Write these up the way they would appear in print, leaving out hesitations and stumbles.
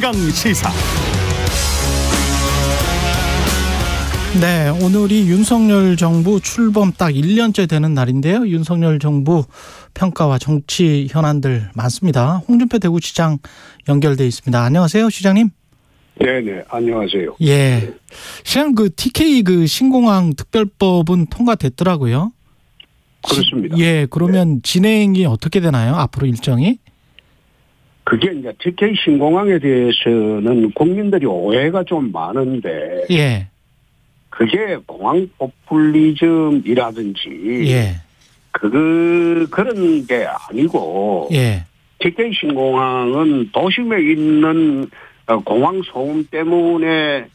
최강시사. 네, 오늘이 윤석열 정부 출범 딱 1년째 되는 날인데요. 윤석열 정부 평가와 정치 현안들 많습니다. 홍준표 대구시장 연결돼 있습니다. 안녕하세요, 시장님. 네네, 안녕하세요. 예, 시장 TK 신공항 특별법은 통과됐더라고요. 그렇습니다. 예, 그러면 진행이 어떻게 되나요? 앞으로 일정이? 그게 이제 TK 신공항에 대해서는 국민들이 오해가 좀 많은데, 예, 그게 공항 포퓰리즘이라든지, 예, 그런 게 아니고, 예, TK 신공항은 도심에 있는 공항 소음 때문에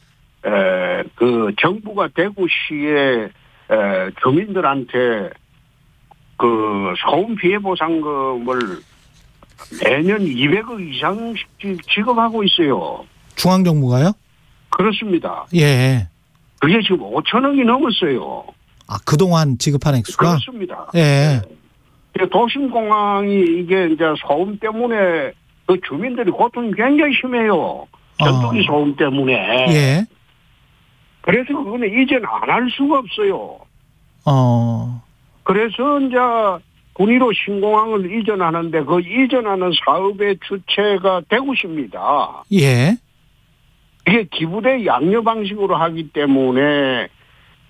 그 정부가 대구시의 주민들한테 그 소음 피해 보상금을 매년 200억 이상씩 지급하고 있어요. 중앙정부가요? 그렇습니다. 예. 그게 지금 5천억이 넘었어요. 아, 그동안 지급한 액수가? 그렇습니다. 예. 도심공항이 이게 이제 소음 때문에 그 주민들이 고통이 굉장히 심해요. 전투기 소음 때문에. 예. 그래서 그거는 이제는 안 할 수가 없어요. 그래서 이제 군위로 신공항을 이전하는데 그 이전하는 사업의 주체가 대구시입니다. 예. 이게 기부대 양료 방식으로 하기 때문에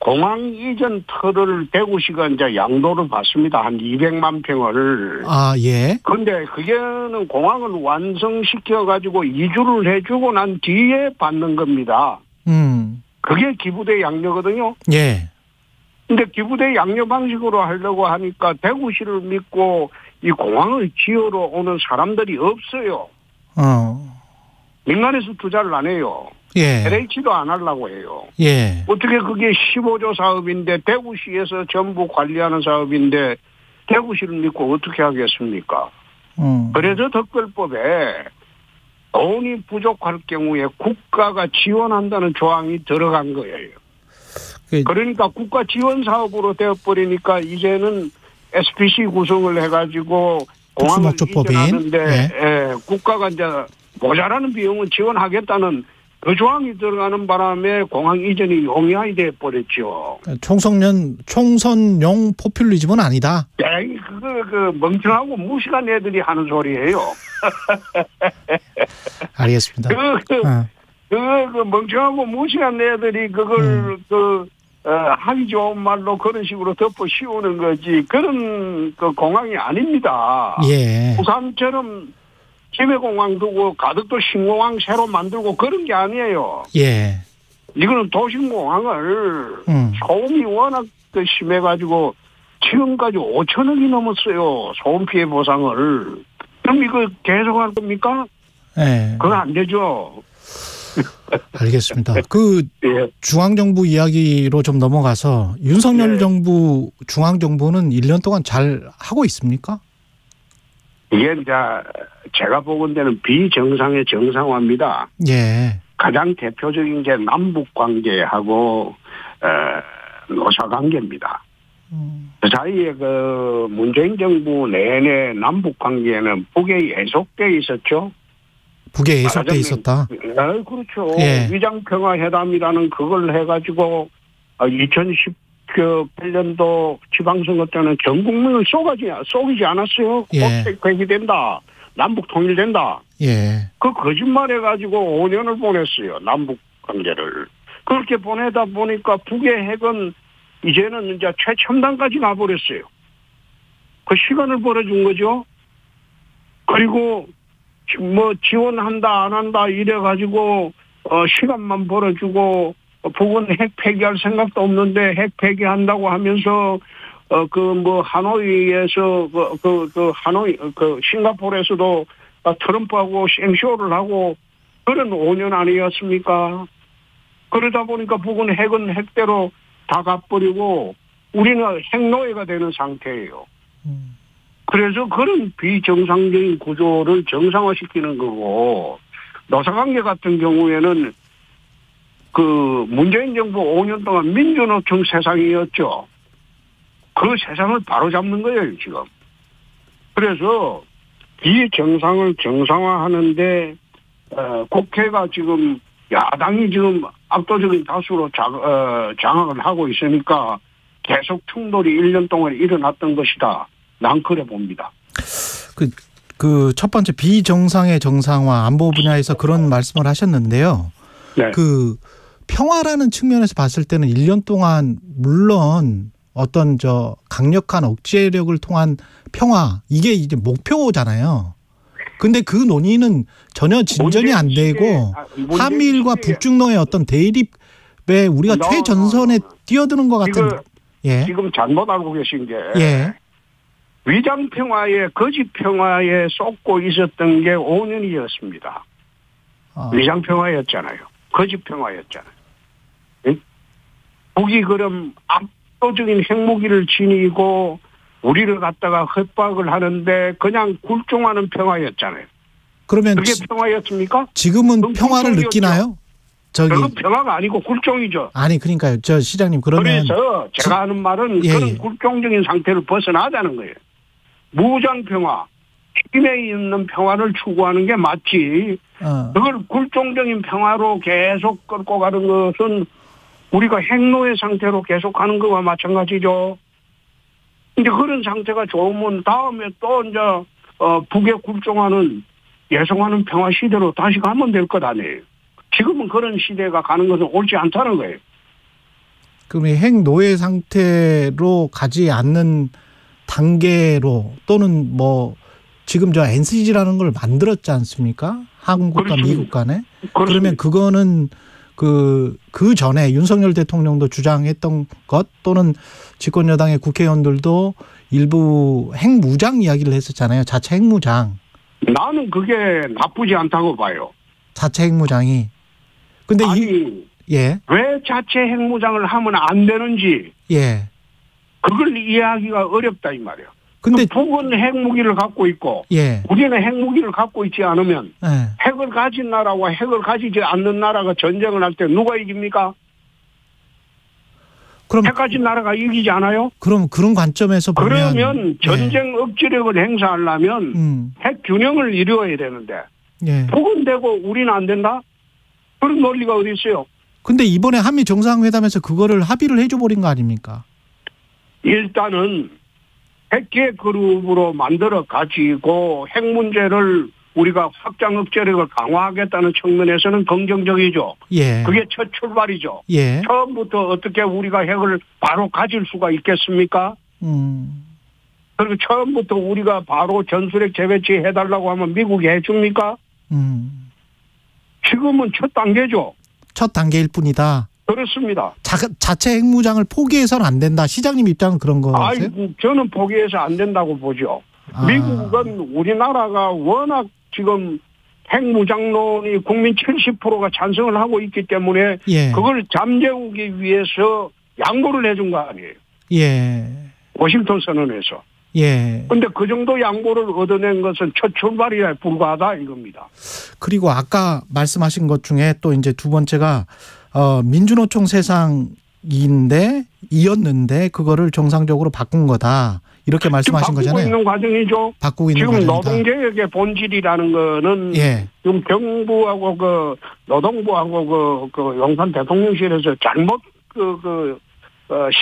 공항 이전 터를 대구시가 이제 양도를 받습니다. 한 200만 평을. 아, 예. 그런데 그게는 공항을 완성시켜가지고 이주를 해주고 난 뒤에 받는 겁니다. 그게 기부대 양료거든요. 예. 근데 기부대 양료 방식으로 하려고 하니까 대구시를 믿고 이 공항을 지으러 오는 사람들이 없어요. 민간에서 투자를 안 해요. 예. LH도 안 하려고 해요. 예. 어떻게 그게 15조 사업인데 대구시에서 전부 관리하는 사업인데 대구시를 믿고 어떻게 하겠습니까? 그래서 특별법에 돈이 부족할 경우에 국가가 지원한다는 조항이 들어간 거예요. 그러니까 국가 지원 사업으로 되어버리니까 이제는 SPC 구성을 해가지고 공항을 이전하는데 예, 국가가 이제 모자라는 비용은 지원하겠다는 그 조항이 들어가는 바람에 공항 이전이 용이하게 돼버렸죠. 총선용 포퓰리즘은 아니다. 에이, 그 멍청하고 무식한 애들이 하는 소리예요. 알겠습니다. 그 멍청하고 무식한 애들이 그걸 하기 좋은 말로 그런 식으로 덮어 씌우는 거지 그런 그 공항이 아닙니다. 예. 부산처럼 김해공항 두고 가덕도 신공항 새로 만들고 그런 게 아니에요. 예. 이거는 도심공항을 소음이 워낙 심해가지고 지금까지 5천억이 넘었어요. 소음 피해 보상을. 그럼 이거 계속할 겁니까? 예. 그건 안 되죠. 알겠습니다. 예. 중앙정부 이야기로 좀 넘어가서 윤석열 정부 중앙정부는 1년 동안 잘 하고 있습니까? 이게 이제 제가 보건대는 비정상의 정상화입니다. 예. 가장 대표적인 게 남북 관계하고 노사 관계입니다. 그 사이에 그 문재인 정부 내내 남북 관계는 북에 예속돼 있었죠. 북에 예속돼 있었다. 그렇죠. 예. 위장평화회담이라는 그걸 해가지고 2018년도 지방선거 때는 전 국민을 속이지 않았어요. 예. 회귀된다. 남북 통일된다. 예. 그 거짓말해가지고 5년을 보냈어요. 남북 관계를. 그렇게 보내다 보니까 북의 핵은 이제는 이제 최첨단까지 가버렸어요. 그 시간을 벌어준 거죠. 그리고 뭐 지원한다 안 한다 이래가지고 시간만 벌어주고 북은 핵 폐기할 생각도 없는데 핵 폐기한다고 하면서 그 뭐 하노이에서 하노이 싱가포르에서도 트럼프하고 생쇼를 하고 그런 5년 아니었습니까? 그러다 보니까 북은 핵은 핵대로 다 가버리고 우리는 핵노예가 되는 상태예요. 그래서 그런 비정상적인 구조를 정상화시키는 거고 노사관계 같은 경우에는 그 문재인 정부 5년 동안 민주노총 세상이었죠. 그 세상을 바로잡는 거예요, 지금. 그래서 비정상을 정상화하는데 국회가 지금 야당이 지금 압도적인 다수로 장악을 하고 있으니까 계속 충돌이 1년 동안 일어났던 것이다. 난 그래 봅니다. 그 첫 번째 비정상의 정상화 안보 분야에서 그런 말씀을 하셨는데요. 네. 그 평화라는 측면에서 봤을 때는 1년 동안 물론 어떤 강력한 억제력을 통한 평화 이게 이제 목표잖아요. 근데 그 논의는 전혀 진전이 안 되고 한미일과 북중로의 어떤 대립에 우리가 최전선에 뛰어드는 것 같은. 지금 잘못 알고 계신 게 위장평화에 거짓평화에 쏟고 있었던 게 5년이었습니다. 위장평화였잖아요. 거짓평화였잖아요. 북이 그럼 압도적인 핵무기를 지니고 우리를 갖다가 협박을 하는데 그냥 굴종하는 평화였잖아요. 그러면 그게 평화였습니까? 지금은 평화를 느끼나요? 그건 평화가 아니고 굴종이죠. 아니 그러니까요. 시장님 그러면 그래서 제가 하는 말은 그런 굴종적인 상태를 벗어나자는 거예요. 무장평화, 힘에 있는 평화를 추구하는 게 맞지. 그걸 굴종적인 평화로 계속 끌고 가는 것은 우리가 핵노예 상태로 계속하는 것과 마찬가지죠. 이제 그런 상태가 좋으면 다음에 또 이제 북에 굴종하는 예성하는 평화 시대로 다시 가면 될 것 아니에요. 지금은 그런 시대가 가는 것은 옳지 않다는 거예요. 그럼 핵노예 상태로 가지 않는 단계로 또는 지금 NCG라는 걸 만들었지 않습니까? 한국과 그렇습니다. 미국 간에. 그렇습니다. 그러면 그거는 그 전에 윤석열 대통령도 주장했던 것 또는 집권 여당의 국회의원들도 일부 핵무장 이야기를 했었잖아요. 자체 핵무장. 나는 그게 나쁘지 않다고 봐요. 자체 핵무장이. 근데 왜 자체 핵무장을 하면 안 되는지 그걸 이해하기가 어렵다 이 말이에요. 근데 북은 핵무기를 갖고 있고 우리는 핵무기를 갖고 있지 않으면 핵을 가진 나라와 핵을 가지지 않는 나라가 전쟁을 할 때 누가 이깁니까? 그럼 핵 가진 나라가 이기지 않아요? 그럼 그런 관점에서 보면 그러면 전쟁 억지력을 행사하려면 핵 균형을 이루어야 되는데 북은 되고 우리는 안 된다? 그런 논리가 어디 있어요? 근데 이번에 한미 정상회담에서 그거를 합의를 해줘 버린 거 아닙니까? 일단은 핵기획 그룹으로 만들어 가지고 핵 문제를 우리가 확장 억제력을 강화하겠다는 측면에서는 긍정적이죠. 그게 첫 출발이죠. 처음부터 어떻게 우리가 핵을 바로 가질 수가 있겠습니까? 그리고 처음부터 우리가 바로 전술핵 재배치 해달라고 하면 미국이 해줍니까? 지금은 첫 단계죠. 첫 단계일 뿐이다. 그렇습니다. 자체 핵무장을 포기해서는 안 된다. 시장님 입장은 그런 거세요? 저는 포기해서 안 된다고 보죠. 미국은 우리나라가 워낙 지금 핵무장론이 국민 70%가 찬성을 하고 있기 때문에 그걸 잠재우기 위해서 양보를 해준 거 아니에요. 워싱턴 선언에서. 근데 그 정도 양보를 얻어낸 것은 첫 출발이라 불과하다 이겁니다. 그리고 아까 말씀하신 것 중에 또 이제 두 번째가 민주노총 세상인데 그거를 정상적으로 바꾼 거다. 이렇게 말씀하신 거잖아요. 바꾸고 있는 과정이죠. 바꾸고 있는 지금 과정이다. 노동개혁의 본질이라는 거는 지금 정부하고 노동부하고 용산 대통령실에서 잘못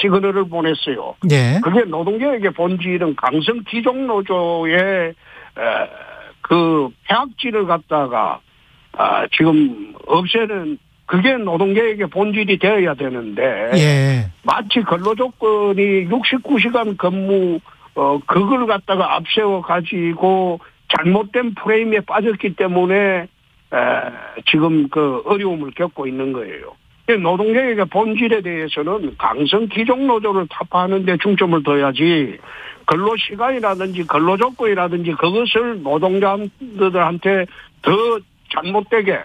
시그널을 보냈어요. 그게 노동개혁의 본질은 강성 귀족노조의 그 폐악질을 갖다가 지금 없애는 그게 노동개혁의 본질이 되어야 되는데 마치 근로조건이 69시간 근무 그걸 갖다가 앞세워 가지고 잘못된 프레임에 빠졌기 때문에 지금 그 어려움을 겪고 있는 거예요. 노동개혁의 본질에 대해서는 강성 귀족노조를 타파하는 데 중점을 둬야지 근로시간이라든지 근로조건이라든지 그것을 노동자들한테 더 잘못되게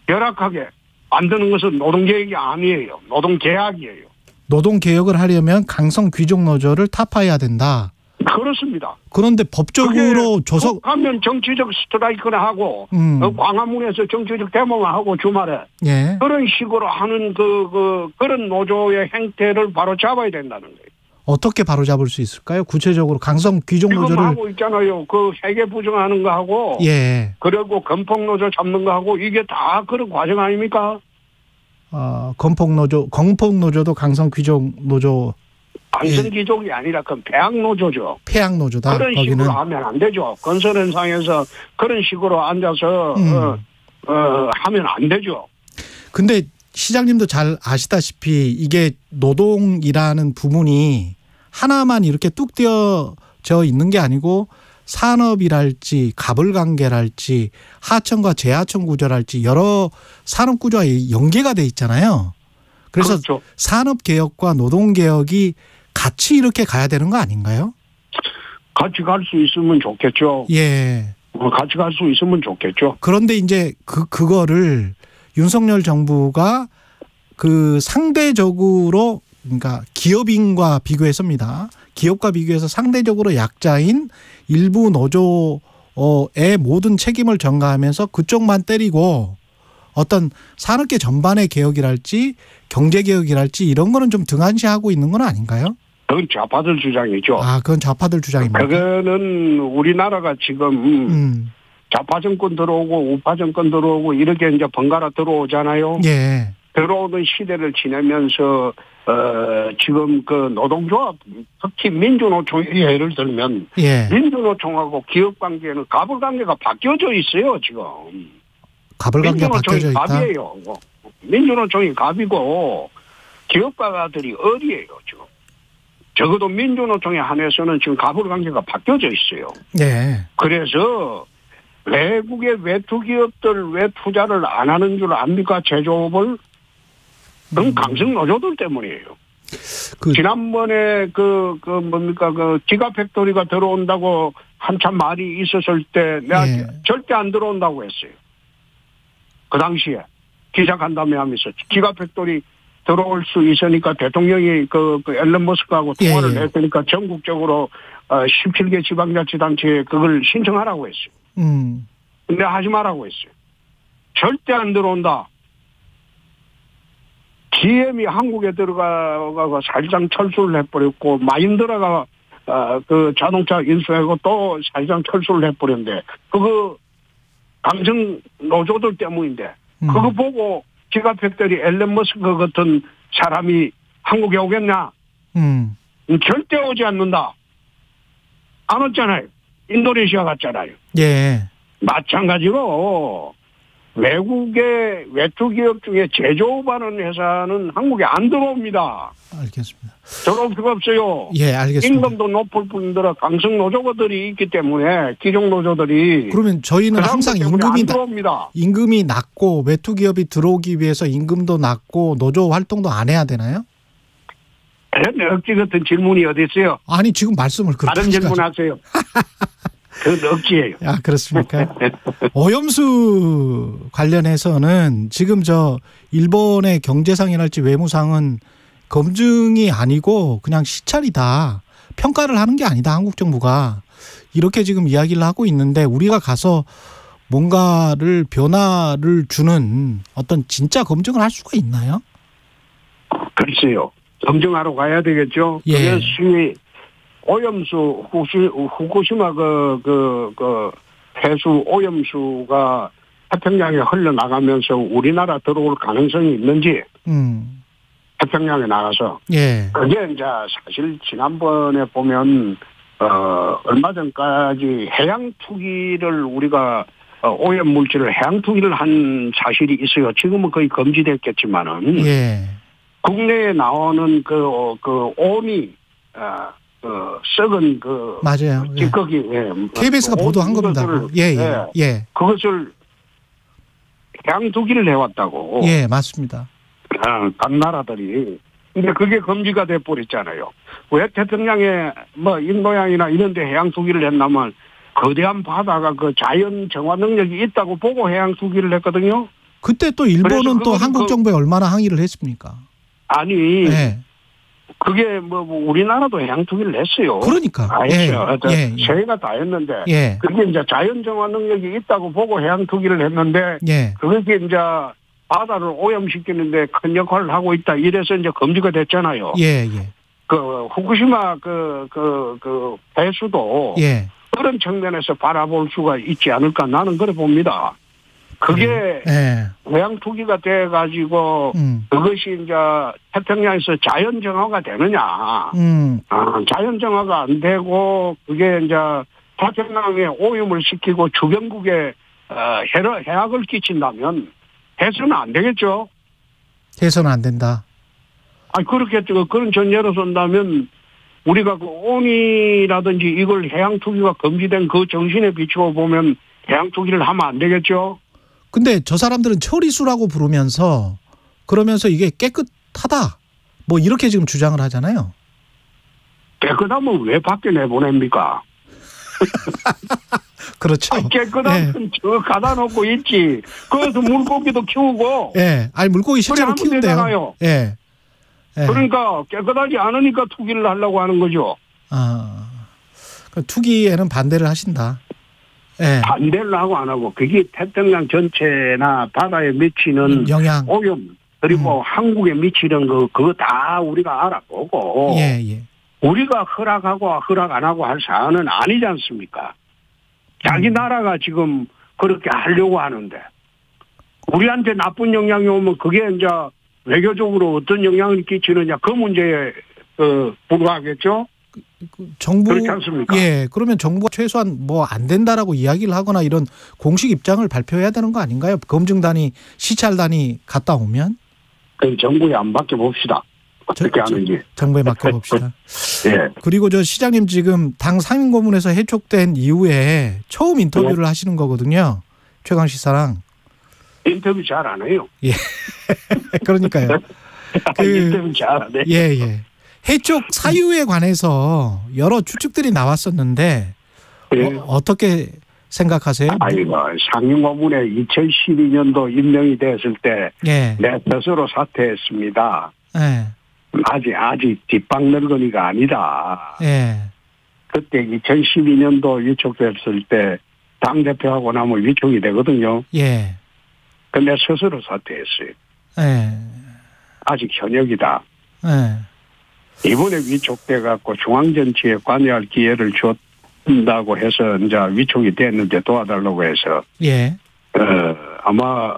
열악하게 만드는 것은 노동개혁이 아니에요. 노동계약이에요. 노동개혁을 하려면 강성 귀족노조를 타파해야 된다. 그렇습니다. 그런데 법적으로 하면 정치적 스트라이크를 하고 광화문에서 정치적 데모를 하고 주말에 그런 식으로 하는 그런 노조의 행태를 바로 잡아야 된다는 거예요. 어떻게 바로잡을 수 있을까요? 구체적으로 강성 귀족 노조를 지금 하고 있잖아요. 그 회계 부정하는 거 하고, 예. 그리고 건폭 노조 잡는 거 하고 이게 다 그런 과정 아닙니까? 건폭 노조도 강성 귀족 노조. 강성 귀족이 아니라 그건 폐악 노조죠. 폐악 노조다. 그런 거기는. 식으로 하면 안 되죠. 건설 현상에서 그런 식으로 앉아서 하면 안 되죠. 근데 시장님도 잘 아시다시피 이게 노동이라는 부문이 하나만 이렇게 뚝 띄어져 있는 게 아니고 산업이랄지 가불관계랄지 하청과 재하청 구조랄지 여러 산업 구조와 연계가 돼 있잖아요. 그래서 그렇죠. 산업개혁과 노동개혁이 같이 이렇게 가야 되는 거 아닌가요? 같이 갈 수 있으면 좋겠죠. 예. 같이 갈 수 있으면 좋겠죠. 그런데 이제 그거를 윤석열 정부가 그 상대적으로 그러니까 기업인과 비교해서입니다. 기업과 비교해서 상대적으로 약자인 일부 노조의 모든 책임을 전가하면서 그쪽만 때리고 어떤 산업계 전반의 개혁이랄지 경제개혁이랄지 이런 거는 좀 등한시하고 있는 건 아닌가요? 그건 좌파들 주장이죠. 그건 좌파들 주장입니다. 그거는 우리나라가 지금 좌파 정권 들어오고 우파 정권 들어오고 이렇게 이제 번갈아 들어오잖아요. 예. 들어오는 시대를 지내면서 지금 그 노동조합 특히 민주노총 예를 들면 예. 민주노총하고 기업 관계는 가불 관계가 바뀌어져 있어요 지금. 가불 관계가 바뀌어져 있다. 갑이에요. 민주노총이 갑이고 기업가들이 어리예요 지금. 적어도 민주노총에 한해서는 지금 가불 관계가 바뀌어져 있어요. 네. 그래서 외국의 외투 기업들 왜 투자를 안 하는 줄 압니까? 제조업을? 그건 강성 노조들 때문이에요. 지난번에 뭡니까 기가 팩토리가 들어온다고 한참 말이 있었을 때 내가 절대 안 들어온다고 했어요. 그 당시에 기자간담회 하면서 기가 팩토리 들어올 수 있으니까 대통령이 그 앨런 머스크하고 통화를 했으니까 전국적으로 17개 지방자치단체에 그걸 신청하라고 했어요. 근데 하지 말라고 했어요. 절대 안 들어온다. GM이 한국에 들어가가 사실상 철수를 해버렸고 마인드라가 그 자동차 인수하고 또 사실상 철수를 해버렸는데 그거 강성 노조들 때문인데 그거 보고 기가 팩토리 앨런 머스크 같은 사람이 한국에 오겠냐? 절대 오지 않는다. 안 왔잖아요. 인도네시아 갔잖아요. 예. 마찬가지로 외국의 외투 기업 중에 제조업하는 회사는 한국에 안 들어옵니다. 알겠습니다. 들어올 수가 없어요. 예, 알겠습니다. 임금도 높을 뿐더러 강성 노조들이 있기 때문에 기종 노조들이 그러면 저희는 항상 임금이 낮고 외투 기업이 들어오기 위해서 임금도 낮고 노조 활동도 안 해야 되나요? 억지 같은 질문이 어디 있어요? 아니 지금 말씀을 그렇게 다른 질문하세요. 그건 억지예요. 그렇습니까? 오염수 관련해서는 지금 일본의 경제상이랄지 외무상은 검증이 아니고 그냥 시찰이다. 평가를 하는 게 아니다. 한국 정부가. 이렇게 지금 이야기를 하고 있는데 우리가 가서 뭔가를 변화를 주는 어떤 진짜 검증을 할 수가 있나요? 글쎄요. 검증하러 가야 되겠죠. 예. 그래서 오염수 후쿠시마 해수 오염수가 태평양에 흘러나가면서 우리나라 들어올 가능성이 있는지 태평양에 나가서 그게 이제 사실 지난번에 보면 얼마 전까지 해양 투기를 우리가 오염 물질을 해양 투기를 한 사실이 있어요. 지금은 거의 금지됐겠지만은 국내에 나오는 오미 썩은 맞아요. 찌꺼기 KBS가 보도한 겁니다. 예. 그것을 해양 투기를 해왔다고. 예, 맞습니다. 간 나라들이. 근데 그게 금지가 돼 버렸잖아요. 왜 태평양에 인도양이나 이런 데 해양 투기를 했냐면 거대한 바다가 그 자연 정화 능력이 있다고 보고 해양 투기를 했거든요. 그때 또 일본은 또 한국 정부에 얼마나 항의를 했습니까? 아니. 그게 우리나라도 해양 투기를 했어요. 그러니까. 저희가 다 했는데 그게 이제 자연 정화 능력이 있다고 보고 해양 투기를 했는데 그게 이제 바다를 오염시키는데 큰 역할을 하고 있다. 이래서 이제 금지가 됐잖아요. 후쿠시마 배수도 예. 그런 측면에서 바라볼 수가 있지 않을까 나는 그래 봅니다. 그게 예. 해양 투기가 돼 가지고 그것이 이제 태평양에서 자연 정화가 되느냐? 자연 정화가 안 되고 그게 이제 태평양에 오염을 시키고 주변국에 해악을 끼친다면 해서는 안 되겠죠. 해서는 안 된다. 그렇겠죠. 그런 전제로 선다면 우리가 그 온이라든지 이걸 해양 투기가 금지된 그 정신에 비추어 보면 해양 투기를 하면 안 되겠죠. 근데 저 사람들은 처리수라고 부르면서 그러면서 이게 깨끗하다 뭐 이렇게 지금 주장을 하잖아요. 깨끗하면 왜 밖에 내보냅니까? 그렇죠. 깨끗하면 네. 저 가다 놓고 있지. 거기서 물고기도 키우고. 예. 네. 물고기 실제로 키운대요. 예. 네. 네. 그러니까 깨끗하지 않으니까 투기를 하려고 하는 거죠. 투기에는 반대를 하신다. 네. 반대를 하고 안 하고 그게 태평양 전체나 바다에 미치는 영향, 오염 그리고 한국에 미치는 그거 다 우리가 알아보고 예. 우리가 허락하고 허락 안 하고 할 사안은 아니지 않습니까? 자기 나라가 지금 그렇게 하려고 하는데 우리한테 나쁜 영향이 오면 그게 이제 외교적으로 어떤 영향을 끼치느냐 그 문제에 불과하겠죠. 정부 그렇지 않습니까? 예, 그러면 정부가 최소한 뭐 안 된다라고 이야기를 하거나 이런 공식 입장을 발표해야 되는 거 아닌가요? 검증단이 시찰단이 갔다 오면 그 정부에 안 맡겨 봅시다. 어떻게 하는지 정부에 맡겨 봅시다. 예. 그리고 저 시장님 지금 당 상임고문에서 해촉된 이후에 처음 인터뷰를 하시는 거거든요. 최강시사랑 인터뷰 잘 안 해요. 예, 그러니까요. 인터뷰 잘 안 해. 예. 해촉 사유에 관해서 여러 추측들이 나왔었는데 예. 어떻게 생각하세요? 상임고문에 2012년도 임명이 됐을 때 예. 내 스스로 사퇴했습니다. 예. 아직 뒷방 늙은이가 아니다. 예. 그때 2012년도 위촉됐을 때 당대표하고 나면 위촉이 되거든요. 예. 근데 스스로 사퇴했어요. 예. 아직 현역이다. 예. 이번에 위촉돼 갖고 중앙정치에 관여할 기회를 줬다고 해서 이제 위촉이 됐는데 도와달라고 해서 예. 아마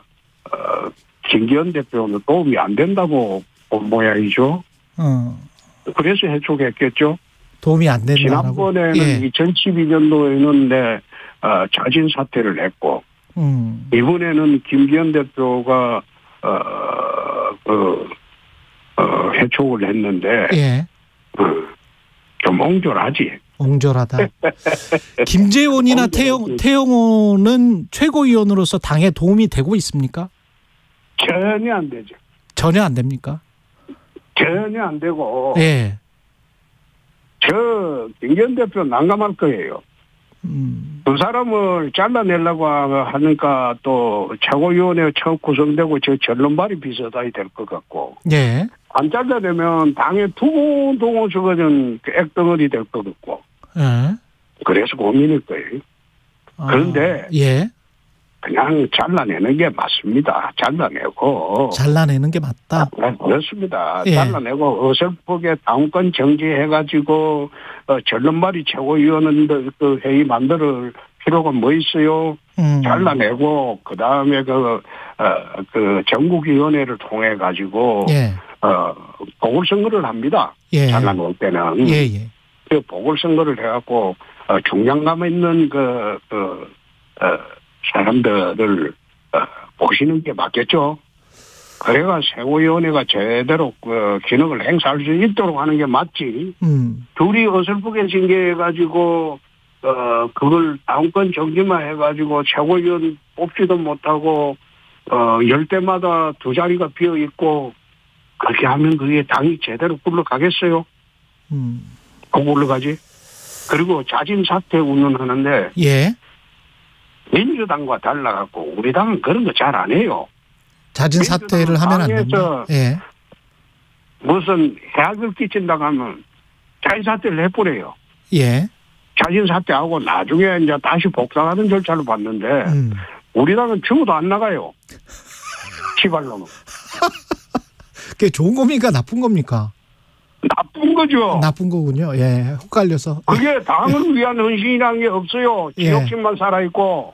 김기현 대표는 도움이 안 된다고 본 모양이죠. 그래서 해촉했겠죠. 도움이 안 된다고. 지난번에는 예. 2012년도에는 내 자진 사퇴를 했고 이번에는 김기현 대표가 해촉을 했는데 예. 좀 옹졸하지. 옹졸하다. 김재원이나 태영호는 최고위원으로서 당에 도움이 되고 있습니까? 전혀 안 되죠. 전혀 안 됩니까? 전혀 안 되고. 예. 김기현 대표 난감할 거예요. 두 사람을 잘라내려고 하니까 또 최고위원회 처음 구성되고 저 전론발이 비슷하게 될 것 같고. 예. 안 잘라내면 당에 두고두고 저거는 액덩어리 될 것 같고. 예. 그래서 고민일 거예요. 그런데. 예. 그냥 잘라내는 게 맞습니다. 잘라내는 게 맞다. 그렇습니다. 예. 잘라내고 어설프게 당권 정지해가지고 전론발이 최고위원들 그 회의 만들 필요가 뭐 있어요? 잘라내고 그 다음에 그 전국위원회를 통해 가지고 예. 보궐선거를 합니다. 예. 잘라놓을 때는 예. 그 보궐선거를 해갖고 중량감 있는 사람들을 보시는 게 맞겠죠. 그래가 최고위원회가 제대로 기능을 행사할 수 있도록 하는 게 맞지. 둘이 어설프게 징계해가지고 그걸 당권 정지만 해가지고 최고위원 뽑지도 못하고 10대마다 두 자리가 비어 있고 그렇게 하면 그게 당이 제대로 굴러가겠어요. 꼭 굴러가지. 그리고 자진 사퇴 운운하는데. 예. 민주당과 달라갖고 우리 당은 그런 거 잘 안 해요. 자진 사퇴를 하면 안 된다. 예. 무슨 해악을 끼친다고 하면 자진 사퇴를 해버려요. 예. 자진 사퇴하고 나중에 이제 다시 복당하는 절차를 봤는데 우리 당은 죽어도 안 나가요. 시발로는. 그게 좋은 겁니까 나쁜 겁니까? 나쁜 거죠. 나쁜 거군요. 예, 헷갈려서. 그게 당을 위한 헌신이라는 게 없어요. 지역심만 살아있고.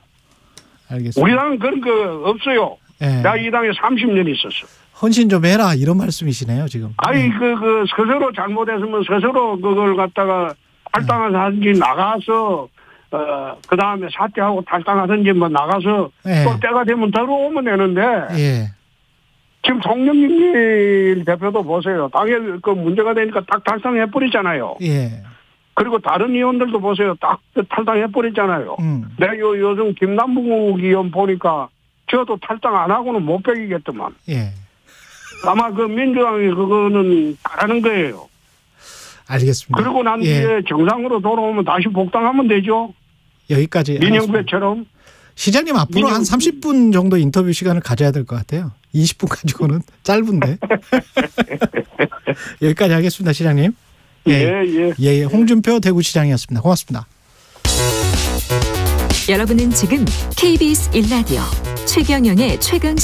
알겠습니다. 우리 당은 그런 거 없어요. 내가 이 당에 30년 있었어. 헌신 좀 해라 이런 말씀이시네요 지금. 아니 그 스스로 잘못했으면 스스로 그걸 갖다가 탈당하든지 나가서 그 다음에 사퇴하고 탈당하든지 뭐 나가서 또 때가 되면 들어오면 되는데. 지금 송영길 대표도 보세요. 당에 그 문제가 되니까 딱 탈당해버리잖아요. 그리고 다른 의원들도 보세요. 딱 탈당해버리잖아요. 내가 요즘 김남국 의원 보니까 저도 탈당 안 하고는 못 빼기겠더만. 아마 그 민주당이 그거는 잘하는 거예요. 알겠습니다. 그리고 난 뒤에 정상으로 돌아오면 다시 복당하면 되죠. 여기까지. 민영배처럼. 시장님 앞으로 한 30분 정도 인터뷰 시간을 가져야 될 것 같아요. 20분 가지고는 짧은데. 여기까지 하겠습니다, 시장님. 예. 홍준표 대구시장이었습니다. 고맙습니다. 여러분은 지금 KBS 1라디오 최경영의 최강